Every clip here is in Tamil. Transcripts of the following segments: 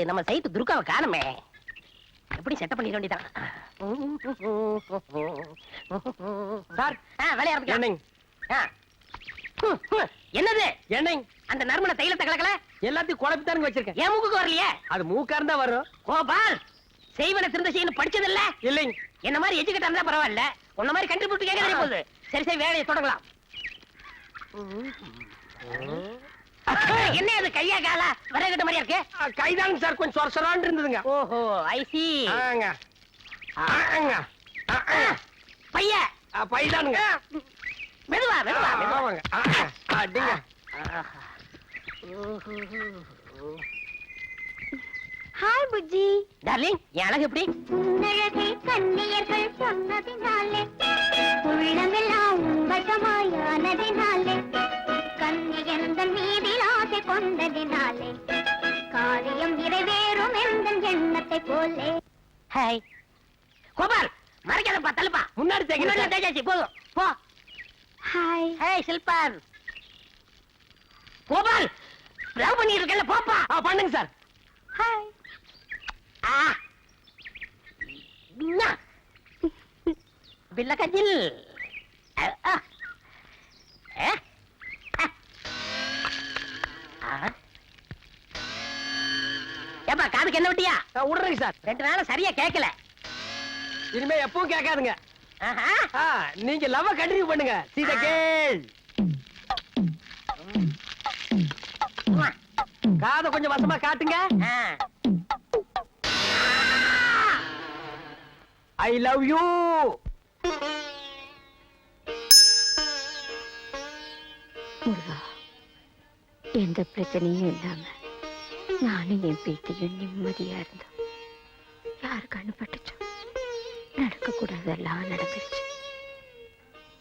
நம்ம சைட்டு துர்காவை காணுமே. எப்படி செட்டப் பண்ணிட வேண்டியதான். சார் விளையாடுங்க. என்னது எண்ணெய்? அந்த நறுமண தைலத்தை கலக்கல எல்லாத்தையும் குழப்பித்தானுங்க வச்சிருக்கேன். என் மூக்குக்கு வரலையே. அது மூக்கா இருந்தா வரும். கோபால், செய்வன திருந்த செய்யணும் படிச்சது இல்ல? இல்லைங்க. என்ன மாதிரி எஜுகேட் இருந்தா பரவாயில்ல, உன்ன மாதிரி கண்டுபிடிச்சு கேட்க தெரிய போகுது. சரி சரி, வேலையை தொடங்கலாம். என்ன அது கையா காலா வரகட்ட மாதிரியா இருக்கு? கைதானுங்க சார், கொஞ்சம் சொரசொரான்னு இருந்ததுங்க. ஓஹோ, ஐ சி. பைய பைதானுங்க. மெதுவா மெதுவா மெதுவாங்க. அடிங்க. ஹாய் புஜ்ஜி. டார்லிங், என் அழகு எப்படி? உன்னழகை கண்ணியர்கள் சொன்னதினாலே, உள்ளமெல்லாம் வசமாயானதினாலே, கண்ணியந்தன் மீதில் ஆசை கொண்டதினாலே, காரியம் நிறைவேறும் எந்த எண்ணத்தை போலே. ஹாய் கோபால், மறைக்காதப்பா, தள்ளுப்பா. முன்னாடி தேய்ச்சாச்சு, போதும் போ. ஹாய். ஹாய் சில்பான். கோபால், லவ் பண்ணி இருக்கல, போப்பா. பண்ணுங்க சார். ஹாய். பில்ல கஜில். ஏப்பா, காதுக்கு என்ன விட்டியா? விடுறேங்க சார். 2 நாள் சரியா கேட்கல. இனிமே எப்பவும் கேட்காதுங்க. நீங்க லவ் கண்டினியூ பண்ணுங்க. சீதா கேள். காதை கொஞ்சம் வசமா காட்டுங்க. I love you. முருகா, எந்த பிரச்சனையும் இல்லாம நானும் என் பேத்தியும் நிம்மதியா இருந்தோம். யாருக்கு அனுப்பட்டுச்சோ நடக்க கூடாதெல்லாம் நடந்துருச்சு.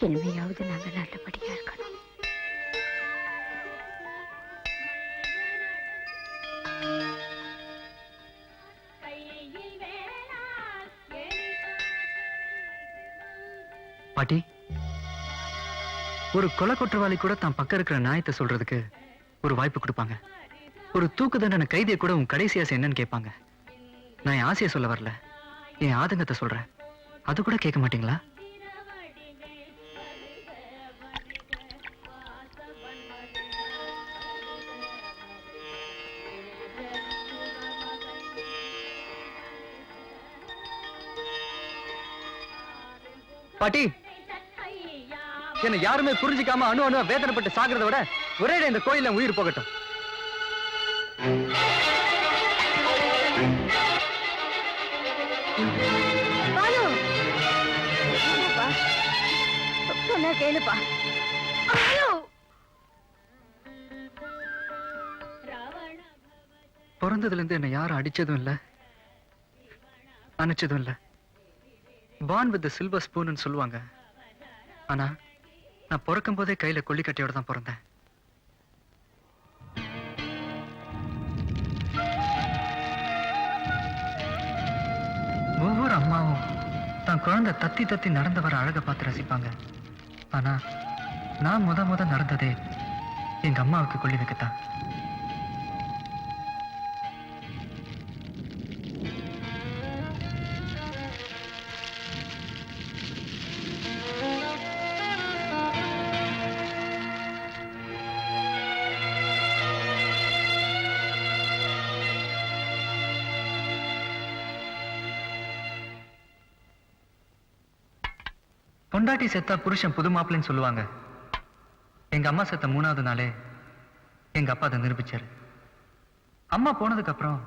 இனிமையாவது நாங்க நல்லபடியா இருக்கணும். பாட்டி, ஒரு கொலை குற்றவாளி கூட தான் பக்கம் இருக்கிற நியாயத்தை சொல்றதுக்கு ஒரு வாய்ப்பு கொடுப்பாங்க. ஒரு தூக்கு தண்டனை கைதியை கூட உன் கடைசி ஆசை என்னன்னு கேட்பாங்க. நான் என் ஆசையை சொல்ல வரல, என் ஆதங்கத்தை சொல்றேன். அது கூட கேட்க மாட்டீங்களா? பாட்டி, என்ன யாருமே புரிஞ்சுக்காம அணு அணு வேதனைப்பட்டு சாகிறத விட ஒரே இந்த கோயில உயிர் போகட்டும். கேளுப்பா. பிறந்ததுல இருந்து என்ன யாரும் அடிச்சதும் இல்ல, அணைச்சதும் இல்ல. பார்ன் வித் சில்வர் ஸ்பூன் சொல்லுவாங்க. ஆனா நான் பிறக்கும் போதே கையில கொல்லிக்கட்டையோட தான் பிறந்தேன். ஒவ்வொரு அம்மாவும் தான் குழந்தை தத்தி தத்தி நடந்து வர அழகை பார்த்து ரசிப்பாங்க. ஆனா நான் முத நடந்ததே எங்க அம்மாவுக்கு கொல்லி வைக்கத்தான். பொண்டாட்டி செத்தா புருஷன் புது மாப்பிள்ளைன்னு சொல்லுவாங்க. எங்க அம்மா செத்த 3வது நாளே எங்க அப்பா அதை நிரூபிச்சாரு. அம்மா போனதுக்கு அப்புறம்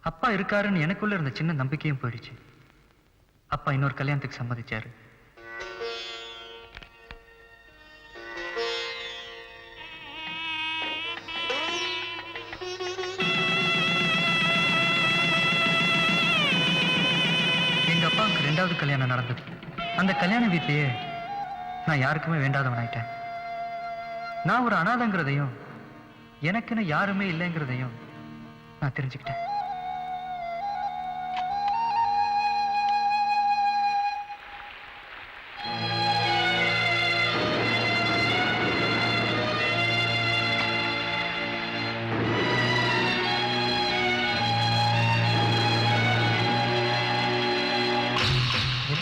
அப்பா இருக்காருன்னு எனக்குள்ள இருந்த சின்ன நம்பிக்கையும் போயிடுச்சு. அப்பா இன்னொரு கல்யாணத்துக்கு சம்மதிச்சாரு. எங்க அப்பாவுக்கு 2வது கல்யாணம் நடந்தது. அந்த கல்யாண வீட்லயே நான் யாருக்குமே வேண்டாதவன் ஆயிட்டேன். நான் ஒரு அனாதைங்கிறதையும் எனக்குன்னு யாருமே இல்லைங்கிறதையும் நான் தெரிஞ்சுக்கிட்டேன்.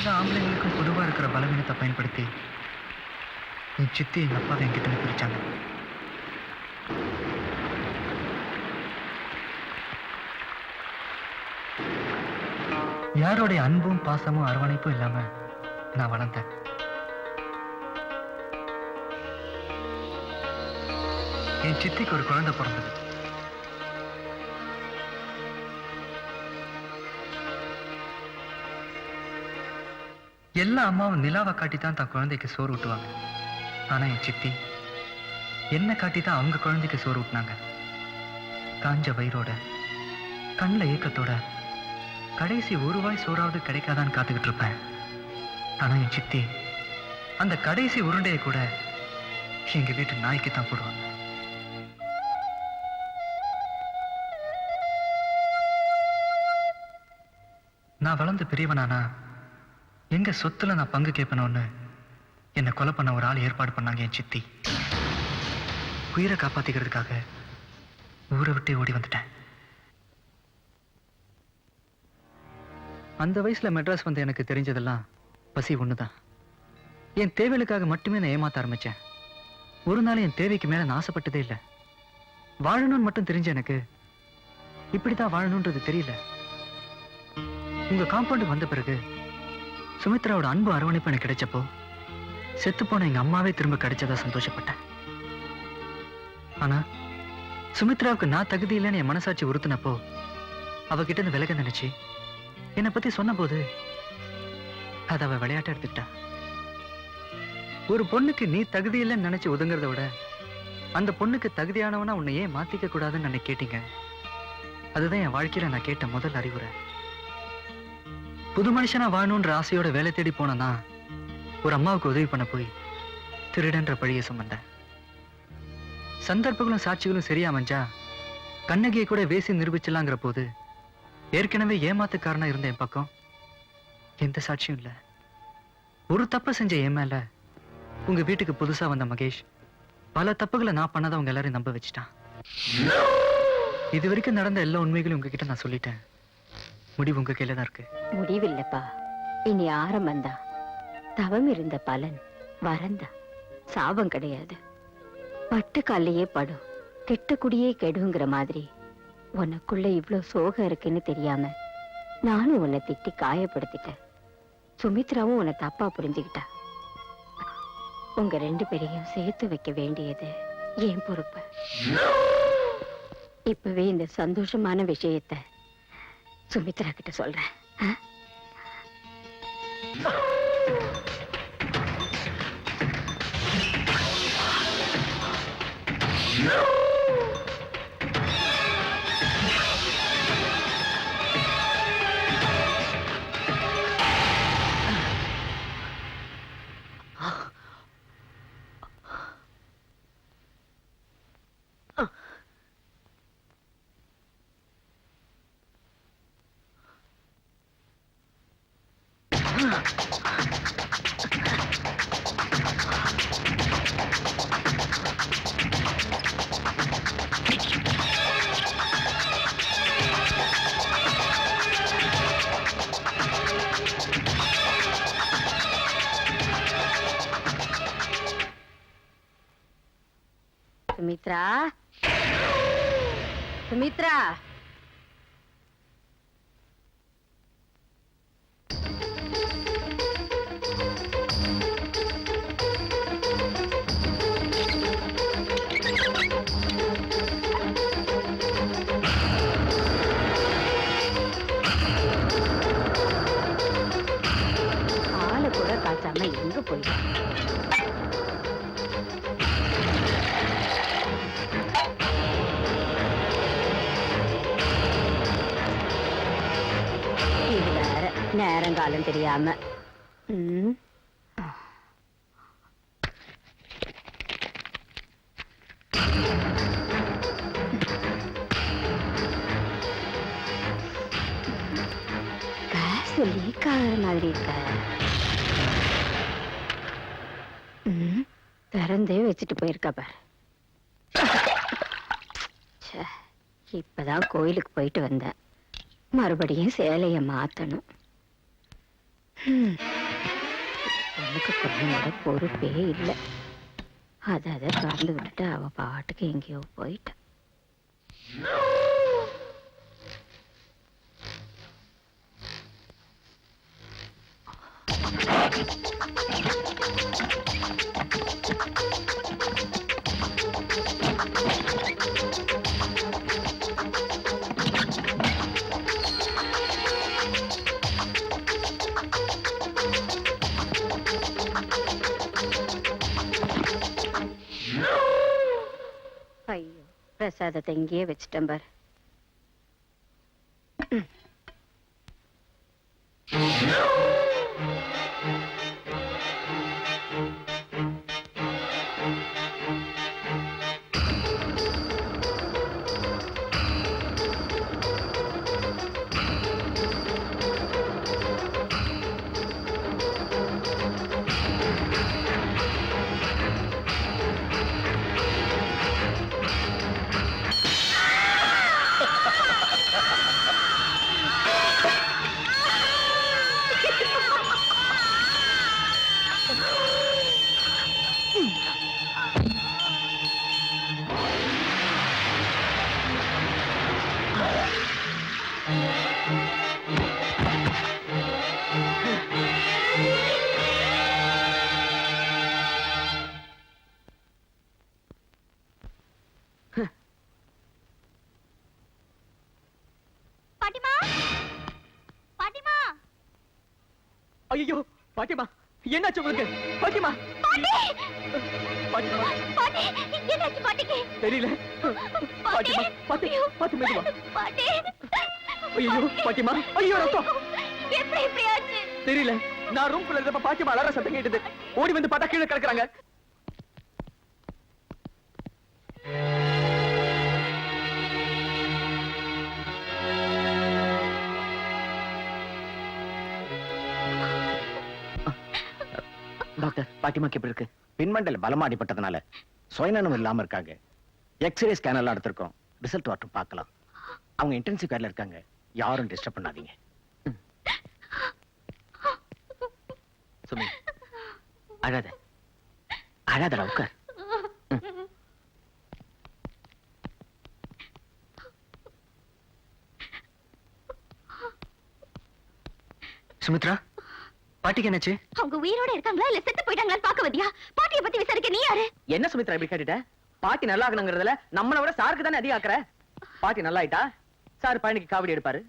எல்லா ஆம்பளைங்களுக்கும் பொதுவா இருக்கிற பலவீனத்தை பயன்படுத்தி என் சித்தி எங்க அப்பாவை என்கிட்ட இருந்து பிரிச்சாங்க. யாரோடைய அன்பும் பாசமும் அரவணைப்பும் இல்லாம நான் வளர்ந்தேன். என் சித்திக்கு ஒரு குழந்தை பிறந்தது. எல்லா அம்மாவும் நிலாவை காட்டித்தான் தான் குழந்தைக்கு சோறு ஊட்டுவாங்க. ஆனா என் சித்தி என்ன காட்டித்தான் அவங்க குழந்தைக்கு சோறு ஊட்டினாங்க. காஞ்ச வயிறோட கண்ணில் ஏக்கத்தோட கடைசி ஒரு வாய் சோறாவது கிடைக்காதான்னு காத்துக்கிட்டு இருப்பேன். ஆனா என் சித்தி அந்த கடைசி உருண்டையை கூட எங்க வீட்டு நாய்க்கு தான் போடுவாங்க. நான் வளர்ந்து பெரியவனானா எங்க சொத்துல நான் பங்கு கேட்பணும்னு என்னை கொலை பண்ண ஒரு ஆள் ஏற்பாடு பண்ணாங்க என் சித்தி. உயிரை காப்பாத்திக்கிறதுக்காக ஊரை விட்டு ஓடி வந்துட்டேன். அந்த வயசுல மெட்ராஸ் வந்து எனக்கு தெரிஞ்சதெல்லாம் பசி ஒண்ணுதான். என் தேவைகளுக்காக மட்டுமே நான் ஏமாத்த ஆரம்பிச்சேன். ஒரு நாள் என் தேவைக்கு மேல நான் ஆசைப்பட்டதே இல்லை. வாழணும்னு மட்டும் தெரிஞ்ச எனக்கு இப்படித்தான் வாழணும்ன்றது தெரியல. உங்க காம்பவுண்டுக்கு வந்த பிறகு சுமித்ராவோட அன்பு அரவணைப்பு எனக்கு கிடைச்சப்போ செத்து போன எங்க அம்மாவே திரும்ப கிடைச்சதா சந்தோஷப்பட்டேன். ஆனா சுமித்ராவுக்கு நான் தகுதி இல்லைன்னு என் மனசாட்சி உறுத்தினப்போ அவகிட்ட இருந்து விலக நினைச்சு என்னை பத்தி சொன்ன போது அதை அவ விளையாட்ட எடுத்துக்கிட்டா. ஒரு பொண்ணுக்கு நீ தகுதி இல்லைன்னு நினைச்சு ஒதுங்கிறத விட அந்த பொண்ணுக்கு தகுதியானவனா உன்னை ஏன் மாத்திக்க கூடாதுன்னு என்னை கேட்டீங்க. அதுதான் என் வாழ்க்கையில நான் கேட்ட முதல் அறிவுரை. புது மனுஷனா வாழணுன்ற ஆசையோட வேலை தேடி போனா ஒரு அம்மாவுக்கு உதவி பண்ண போய் திருடன்ற பழிய சுமந்தேன். சந்தர்ப்பங்களும் சாட்சிகளும் சரியா அமைஞ்சா கண்ணகியை கூட வேசி நிரூபிச்சலாங்கிற போது ஏற்கனவே ஏமாத்துக்காரனா இருந்த என் பக்கம் எந்த சாட்சியும் இல்ல. ஒரு தப்ப செஞ்ச என் மேல உங்க வீட்டுக்கு புதுசா வந்த மகேஷ் பல தப்புகளை நான் பண்ணதை அவங்க எல்லாரையும் நம்ப வச்சுட்டான். இது வரைக்கும் நடந்த எல்லா உண்மைகளையும் உங்ககிட்ட நான் சொல்லிட்டேன். முடிவு உங்க கையில தான் இருக்கு. முடிவில்லப்பா, இனி ஆரம்பம்தான். தவம் இருந்த பலன் வரந்தா, சாபம் கிடையாது. பட்டு காலையே படும், கெட்ட குடியே கெடுங்கிற மாதிரி உனக்குள்ள இவ்வளவு சோகம் இருக்குன்னு தெரியாம நானும் உன்னை திட்டி காயப்படுத்திட்டேன். சுமித்ராவும் உன்னை தப்பா புரிஞ்சுக்கிட்டா. உங்க 2 பேரையும் சேர்த்து வைக்க வேண்டியது என் பொறுப்பு. இப்பவே இந்த சந்தோஷமான விஷயத்தை சுமித்ரா கிட்ட சொல்றேன். சுமித்ரா, சுமித்ரா, ஆளை கூட காய்ச்சாம எங்க போயிட்டு நேரங்காலம் தெரியாம. காசு லீக் ஆகிற மாதிரி இருக்க. திறந்தே வச்சுட்டு போயிருக்கா பாரு. இப்பதான் கோயிலுக்கு போயிட்டு வந்தேன். மறுபடியும் சேலைய மாத்தணும். அவளுக்கு பொண்ணோட பொறுப்பே இல்லை. அதை திறந்து விட்டுட்டு அவ பாட்டுக்கு எங்கேயோ போயிட்டா. ஐயோ, பிரசாதத்தை இங்கேயே வச்சுட்டேன் பாரு. ஐயோ பாட்டிமா, என்னாச்சு உங்களுக்கு? பாட்டிமா, தெரியல. பாட்டிமா, பாட்டி, பாட்டி மெதுவா. ஐயோ பாட்டிமா, ஐயோ ரத்தம். தெரியல. நான் ரூம்குள்ள இருந்தப்ப பாட்டிமா அலற சத்தம் கேட்டது. ஓடி வந்து பார்த்தா கீழே கிடக்குறாங்க. டாக்டர், பாட்டிமாக்கு எப்படி இருக்கு? பின்மண்டல பலமா அடிபட்டதுனால சுயநலம் இல்லாம இருக்காங்க. எக்ஸ்ரே ஸ்கேன் எல்லாம் எடுத்திருக்கோம். ரிசல்ட் வரட்டும் பார்க்கலாம். அவங்க இன்டென்சிவ் கேர்ல இருக்காங்க. யாரும் டிஸ்டர்ப் பண்ணாதீங்க. சுமி, அழாத அழாதடா, உட்கார். சுமித்ரா, பாட்டிக்கு என்னாச்சு? அவங்க உயிரோட இருக்காங்களா இல்ல செத்து போயிட்டாங்களான்னு பாக்க வந்தியா? பாட்டியை பத்தி விசாரிக்க நீ யாரு? என்ன சுமித்ரா இப்படி கேட்டுட்ட? பாட்டி நல்லா ஆகணுங்கிறதுல நம்மளை விட சாருக்கு தானே அதிகம் ஆக்குற. பாட்டி நல்லா ஆயிட்டா சார் பழனிக்கு காவடி எடுப்பாரு,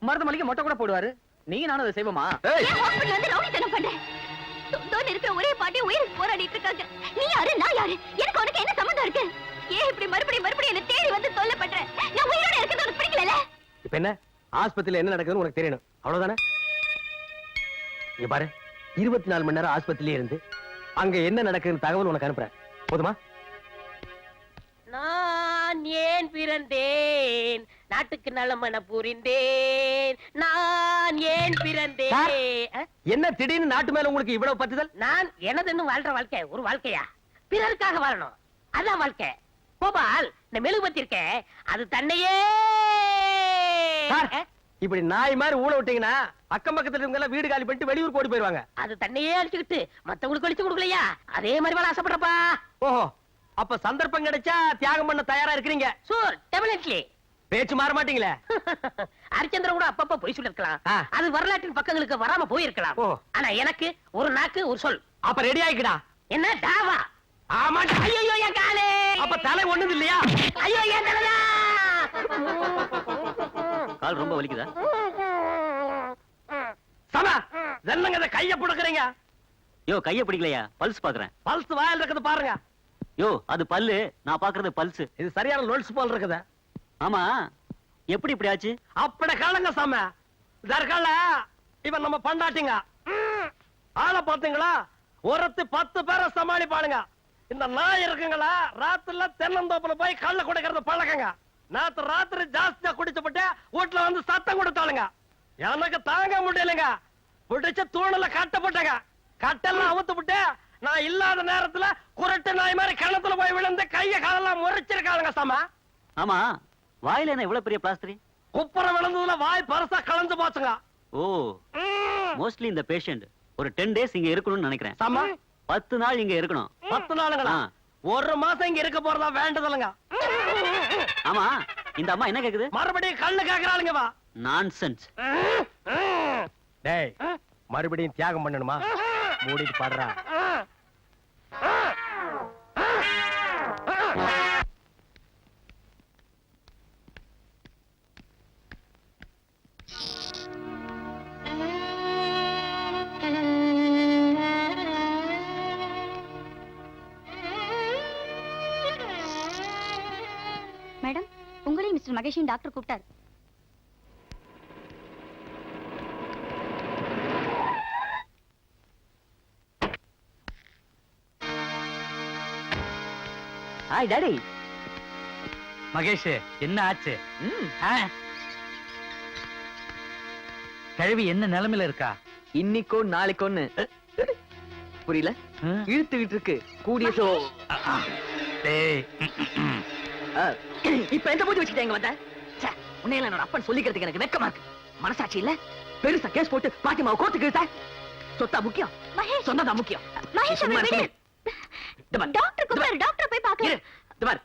மருத மலைக்கு மொட்டை கூட போடுவாரு. நீங்க நானும் அதை செய்வோமா? ஹாஸ்பிடல்ல வந்து ரவுடித்தனம் பண்றேன். சொந்தோன்னு இருக்கிற ஒரே பாட்டி உயிருக்கு போராடிட்டு இருக்காங்க. நீ யாரு, நான் யாரு? எனக்கு உனக்கு என்ன சம்பந்தம் இருக்கு? ஏன் இப்படி மறுபடியும் என்ன தேடி வந்து தொல்லை பண்ற? நான் உயிரோட இருக்கிறது உனக்கு பிடிக்கல. இப்ப என்ன ஆஸ்பத்திரியில என்ன நடக்குதுன்னு உனக்கு தெரியணும், அவ்வளவுதானே? இங்க பாரு, 24 மணி நேரம் ஆஸ்பத்திரியிலே இருந்து அங்க என்ன நடக்குதுன்னு தகவல் உனக்கு அனுப்புறேன், போதுமா? நான் ஏன் பிறந்தேன், நாட்டுக்கு நலமன புரிந்தேன். நான் ஏன் பிறந்தேன். என்ன திடீர்னு நாட்டு மேல உங்களுக்கு இவ்வளவு பத்துதல்? நான் எனதுன்னு வாழ்ற வாழ்க்கை ஒரு வாழ்க்கையா? பிறருக்காக வாழணும், அதான் வாழ்க்கை. கோபால், இந்த மெழுகுபத்தி இருக்க அது தன்னையே. இப்படி நாய் மாதிரி ஊழ விட்டீங்கன்னா அக்கம் பக்கத்துல இருக்கவங்க எல்லாம் வீடு காலி பண்ணிட்டு வெளியூர் ஓடி போயிருவாங்க. அது தன்னையே அழிச்சுக்கிட்டு மத்தவங்களுக்கு அழிச்சு கொடுக்கலையா? அதே மாதிரி வாழ ஆசைப்படுறப்பா. ஓஹோ, அப்ப சந்தர்ப்பம் கிடைச்சா தியாகம் பண்ண தயாரா இருக்கிறீங்க? சூர், டெபினெட்லி. பேச்சு மாற மாட்டீங்களே. ஹரிச்சந்திரன் கூட அப்பப்ப பொய் சொல்லிருக்கலாம், அது வரலாற்றின் பக்கங்களுக்கு வராம போயிருக்கலாம். ஆனா எனக்கு ஒரு நாக்கு ஒரு சொல். அப்ப ரெடி ஆயிக்கடா. என்ன டாவா? ஆமா. ஐயோ என் காலே. அப்ப தலை ஒண்ணுது இல்லையா? ஐயோ என் தலையா. கால் ரொம்ப வலிக்குதா? சமா, என்னங்க கைய புடுக்குறீங்க? யோ, கைய பிடிக்கலையா? பல்ஸ் பாக்குறேன். பல்ஸ் வாயில இருக்குது பாருங்க. யோ, அது பல்லு, நான் பாக்குறது பல்ஸ். இது சரியான லோல்ஸ் போல் இருக்குது. ஆமா, எப்படி இப்படி ஆச்சு? அப்படி காலங்க சாம தற்கால இவன் நம்ம பண்டாட்டிங்க. ஆளை பாத்தீங்களா? ஒருத்து 10 பேரை சமாளிப்பானுங்க. இந்த நாய் இருக்குங்களா, ராத்திரில தென்னந்தோப்புல போய் கள்ள குடிக்கிறது பழக்கங்க. நேத்து ராத்திரி ஜாஸ்தியா குடிச்சுப்பட்டு வீட்டுல வந்து சத்தம் கொடுத்தாளுங்க. எனக்கு தாங்க முடியலைங்க. பிடிச்ச தூணல கட்டப்பட்டங்க. கட்டெல்லாம் அவுத்து விட்டு நான் இல்லாத நேரத்துல குரட்டு நாய் மாதிரி கிணத்துல போய் விழுந்து கைய காலெல்லாம் முறிச்சிருக்காளுங்க சாமா. ஆமா, வாயில என்ன இவ்வளவு பெரிய பிளாஸ்டர்? குப்புற விழுந்ததுல வாய் பரசா கலந்து போச்சுங்க. ஓ, மோஸ்ட்லி இந்த பேஷண்ட் ஒரு 10 டேஸ் இங்க இருக்கணும்னு நினைக்கிறேன். சாமா 10 நாள் இங்க இருக்கணும். 10 நாளுங்களா? ஆ. ஒரு மாசம் இங்க இருக்க போறதா வேண்டதில்லைங்க. ஆமா, இந்த அம்மா என்ன கேக்குது? மறுபடியும் கண்ணு கேக்குறாளுங்க வா. நான்சென்ஸ். டேய், மறுபடியும் தியாகம் பண்ணணுமா? மூடிட்டு பாடுறா. மேடம், உங்களையும் மிஸ்டர் மகேஷின் டாக்டர் கூப்பிட்டார். Hi daddy. மகேஷ், என்ன ஆச்சு? கிழவி என்ன நிலைமையில இருக்கா? இன்னைக்கோ நாளைக்கோன்னு புரியல, இழுத்துக்கிட்டு இருக்கு. கூடிய டேய், இப்ப எந்த பூஜை வச்சுக்கிட்டு எங்க வந்த? உன்னையில என்னோட அப்பன் சொல்லிக்கிறதுக்கு எனக்கு வெக்கமா இருக்கு. மனசாட்சி இல்ல? பெருசா கேஸ் போட்டு பாத்திமாவை கோர்த்துக்கு இழுத்த. சொத்தா முக்கியம், மகேஷ், சொந்ததா முக்கியம். மகேஷ், சும்மா அவரை இரு, விடு. இந்த பார், டாக்டர் கூப்பிட்டாரு, டாக்டர் போய் இரு, பார்க்கலாம். இந்த பார்.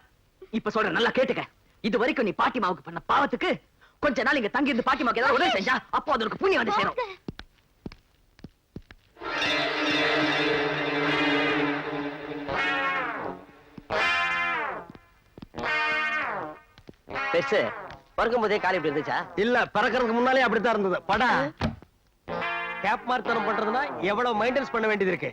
இப்ப சொல்ற, நல்லா கேட்டுக்க. இது வரைக்கும் நீ பாட்டிமாவுக்கு பண்ண பாவத்துக்கு கொஞ்ச நாள் இங்க தங்கி இருந்து பாட்டிமாவுக்கு ஏதாவது உதவி செஞ்சா அப்போ அதற்கு புண்ணியம் வந்து சேரும். பெருசு பறக்கும் போதே காலி இப்படி இருந்துச்சா? இல்ல, பறக்கறதுக்கு முன்னாலே அப்படித்தான் இருந்தது. படா கேப் மார்த்தனம் பண்றதுன்னா எவ்வளவு மெயின்டெனன்ஸ் பண்ண வேண்டியது இருக்கு.